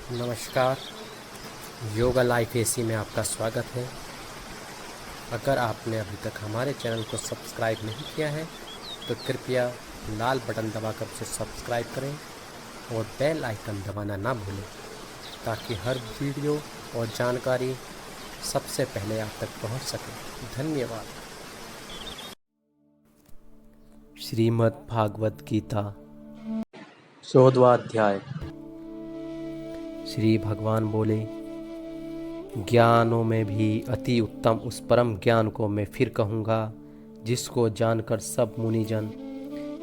नमस्कार। Yoga life AC में आपका स्वागत है। अगर आपने अभी तक हमारे चैनल को सब्सक्राइब नहीं किया है तो कृपया लाल बटन दबाकर उसे सब्सक्राइब करें और बेल आइकन दबाना ना भूलें ताकि हर वीडियो और जानकारी सबसे पहले आप तक पहुंच सके। धन्यवाद। श्रीमद् भागवत गीता 14वां अध्याय। श्री भगवान बोले, ज्ञानों में भी अति उत्तम उस परम ज्ञान को मैं फिर कहूँगा जिसको जानकर सब मुनिजन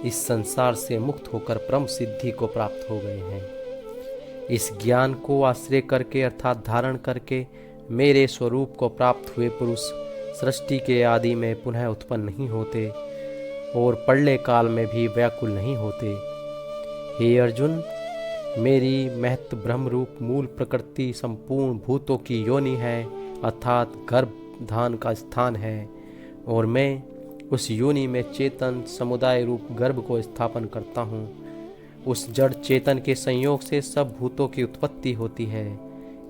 इस संसार से मुक्त होकर परम सिद्धि को प्राप्त हो गए हैं। इस ज्ञान को आश्रय करके अर्थात धारण करके मेरे स्वरूप को प्राप्त हुए पुरुष सृष्टि के आदि में पुनः उत्पन्न नहीं होते और प्रलय काल में भी व्याकुल नहीं होते। हे अर्जुन, मेरी महत्व ब्रह्म रूप मूल प्रकृति संपूर्ण भूतों की योनि है अर्थात गर्भधान का स्थान है और मैं उस योनि में चेतन समुदाय रूप गर्भ को स्थापन करता हूँ। उस जड़ चेतन के संयोग से सब भूतों की उत्पत्ति होती है।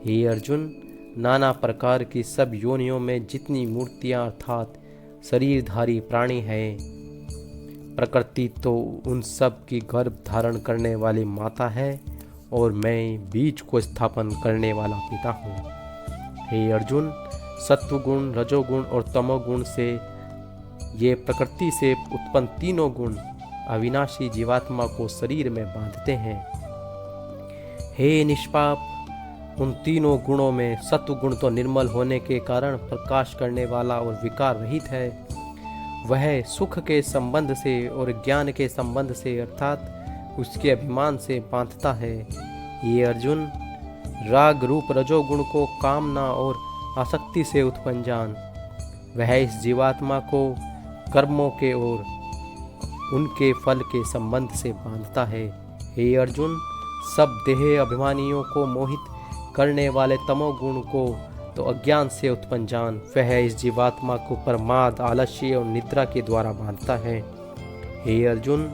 हे अर्जुन, नाना प्रकार की सब योनियों में जितनी मूर्तियाँ अर्थात शरीरधारी प्राणी है, प्रकृति तो उन सब की गर्भ धारण करने वाली माता है और मैं बीज को स्थापन करने वाला पिता हूँ। हे अर्जुन, सत्वगुण रजोगुण और तमोगुण से ये प्रकृति से उत्पन्न तीनों गुण अविनाशी जीवात्मा को शरीर में बांधते हैं। हे निष्पाप, उन तीनों गुणों में सत्वगुण तो निर्मल होने के कारण प्रकाश करने वाला और विकार रहित है। वह सुख के संबंध से और ज्ञान के संबंध से अर्थात उसके अभिमान से बांधता है। ये अर्जुन, राग रूप रजोगुण को कामना और आसक्ति से उत्पन्न जान। वह इस जीवात्मा को कर्मों के और उनके फल के संबंध से बांधता है। हे अर्जुन, सब देह अभिमानियों को मोहित करने वाले तमोगुण को तो अज्ञान से उत्पन्न जान। वह इस जीवात्मा को प्रमाद आलस्य और निद्रा के द्वारा बांधता है। हे अर्जुन,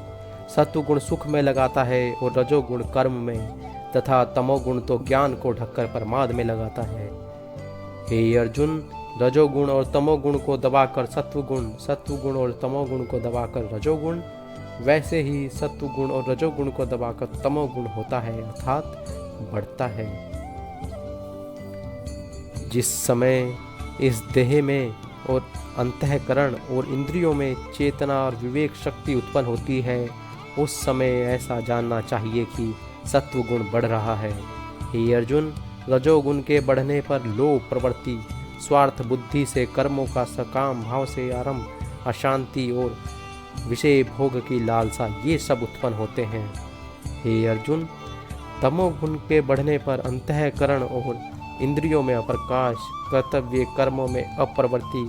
सत्वगुण सुख में लगाता है और रजोगुण कर्म में तथा तमोगुण तो ज्ञान को ढककर प्रमाद में लगाता है। हे अर्जुन, रजोगुण और तमोगुण को दबाकर सत्वगुण, सत्वगुण और तमोगुण को दबाकर रजोगुण, वैसे ही सत्वगुण और रजोगुण को दबाकर तमोगुण होता है अर्थात बढ़ता है। जिस समय इस देह में और अंतःकरण और इंद्रियों में चेतना और विवेक शक्ति उत्पन्न होती है, उस समय ऐसा जानना चाहिए कि सत्वगुण बढ़ रहा है। हे अर्जुन, रजोगुण के बढ़ने पर लोभ प्रवृत्ति, स्वार्थ बुद्धि से कर्मों का सकाम भाव से आरंभ, अशांति और विषय भोग की लालसा, ये सब उत्पन्न होते हैं। हे अर्जुन, तमोगुण के बढ़ने पर अंतःकरण और इंद्रियों में अप्रकाश, कर्तव्य कर्मों में अप्रवृत्ति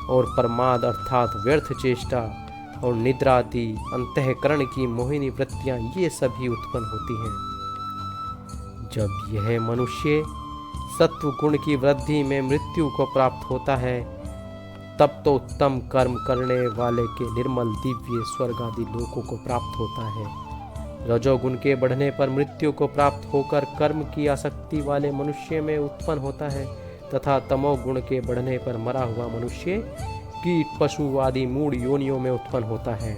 और प्रमाद अर्थात व्यर्थ चेष्टा और निद्रा आदि अंतःकरण की मोहिनी वृत्तियां, ये सभी उत्पन्न होती हैं। जब यह मनुष्य सत्व गुण की वृद्धि में मृत्यु को प्राप्त होता है, तब तो उत्तम कर्म करने वाले के निर्मल दिव्य स्वर्ग आदि लोकों को प्राप्त होता है। रजोगुण के बढ़ने पर मृत्यु को प्राप्त होकर कर्म की आसक्ति वाले मनुष्य में उत्पन्न होता है तथा तमोगुण के बढ़ने पर मरा हुआ मनुष्य कीट पशु आदि मूढ़ योनियों में उत्पन्न होता है।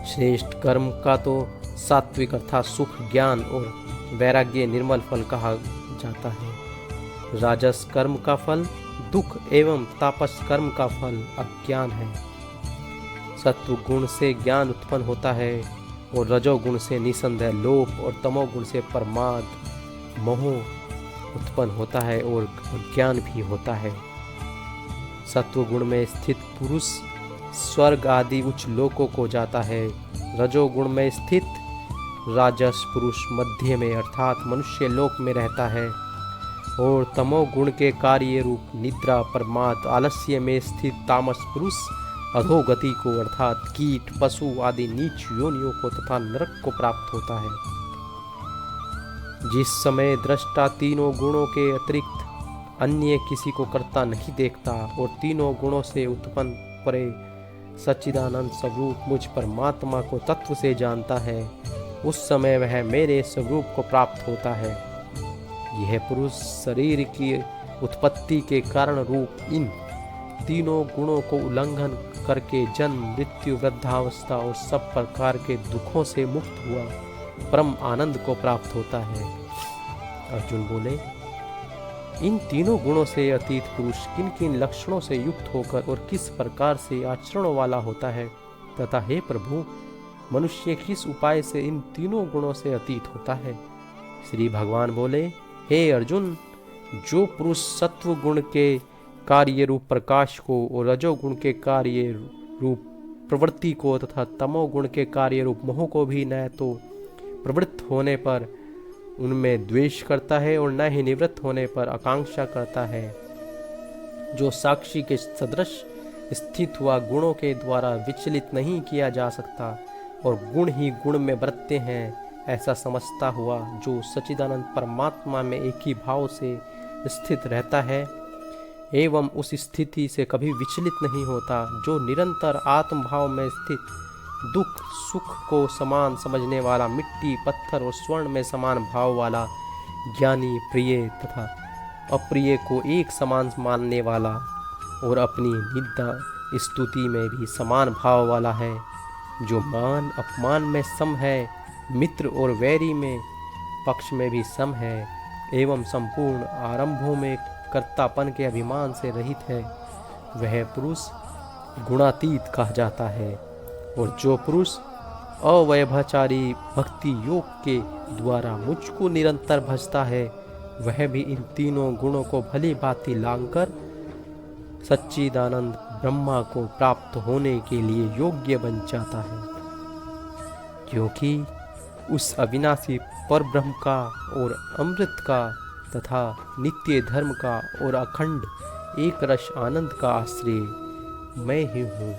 श्रेष्ठ कर्म का तो सात्विक अर्थात सुख, ज्ञान और वैराग्य निर्मल फल कहा जाता है। राजस कर्म का फल दुख एवं तापस कर्म का फल अज्ञान है। सत्व गुण से ज्ञान उत्पन्न होता है और रजोगुण से निसंदेह लोभ और तमोगुण से प्रमाद मोह उत्पन्न होता है और ज्ञान भी होता है। सत्वगुण में स्थित पुरुष स्वर्ग आदि उच्च लोकों को जाता है। रजोगुण में स्थित राजस पुरुष मध्य में अर्थात मनुष्य लोक में रहता है और तमोगुण के कार्य रूप निद्रा प्रमाद आलस्य में स्थित तामस पुरुष अधोगति को अर्थात कीट पशु आदि नीच योनियों को तथा नरक को प्राप्त होता है। जिस समय दृष्टा तीनों गुणों के अतिरिक्त अन्य किसी को करता नहीं देखता और तीनों गुणों से उत्पन्न परे सच्चिदानंद स्वरूप मुझ परमात्मा को तत्व से जानता है, उस समय वह मेरे स्वरूप को प्राप्त होता है। यह पुरुष शरीर की उत्पत्ति के कारण रूप इन तीनों गुणों को उल्लंघन करके जन्म, मृत्यु, वृद्धावस्था और सब प्रकार के दुखों से मुक्त हुआ परम आनंद को प्राप्त होता है। अर्जुन बोले, इन तीनों गुणों से अतीत पुरुष किन किन लक्षणों से युक्त होकर और किस प्रकार से आचरण वाला होता है, तथा हे प्रभु, मनुष्य किस उपाय से इन तीनों गुणों से अतीत होता है। श्री भगवान बोले, हे अर्जुन, जो पुरुष सत्व गुण के कार्य रूप प्रकाश को और रजोगुण के कार्य रूप प्रवृत्ति को तथा तमोगुण के कार्य रूप मोह को भी न तो प्रवृत्त होने पर उनमें द्वेष करता है और न ही निवृत्त होने पर आकांक्षा करता है, जो साक्षी के सदृश स्थित हुआ गुणों के द्वारा विचलित नहीं किया जा सकता और गुण ही गुण में बरतते हैं, ऐसा समझता हुआ जो सच्चिदानंद परमात्मा में एक ही भाव से स्थित रहता है एवं उस स्थिति से कभी विचलित नहीं होता, जो निरंतर आत्म भाव में स्थित दुख सुख को समान समझने वाला, मिट्टी पत्थर और स्वर्ण में समान भाव वाला, ज्ञानी प्रिय तथा अप्रिय को एक समान मानने वाला और अपनी निंदा स्तुति में भी समान भाव वाला है, जो मान अपमान में सम है, मित्र और वैरी में पक्ष में भी सम है एवं संपूर्ण आरंभों में कर्तापन के अभिमान से रहित है, वह पुरुष गुणातीत कहा जाता है। और जो पुरुष अवैभचारी भक्ति योग के द्वारा मुझको निरंतर भजता है, वह भी इन तीनों गुणों को भली भांति लांघकर सच्चिदानंद ब्रह्मा को प्राप्त होने के लिए योग्य बन जाता है, क्योंकि उस अविनाशी परब्रह्म का और अमृत का तथा नित्य धर्म का और अखंड एक रस आनंद का आश्रय मैं ही हूँ।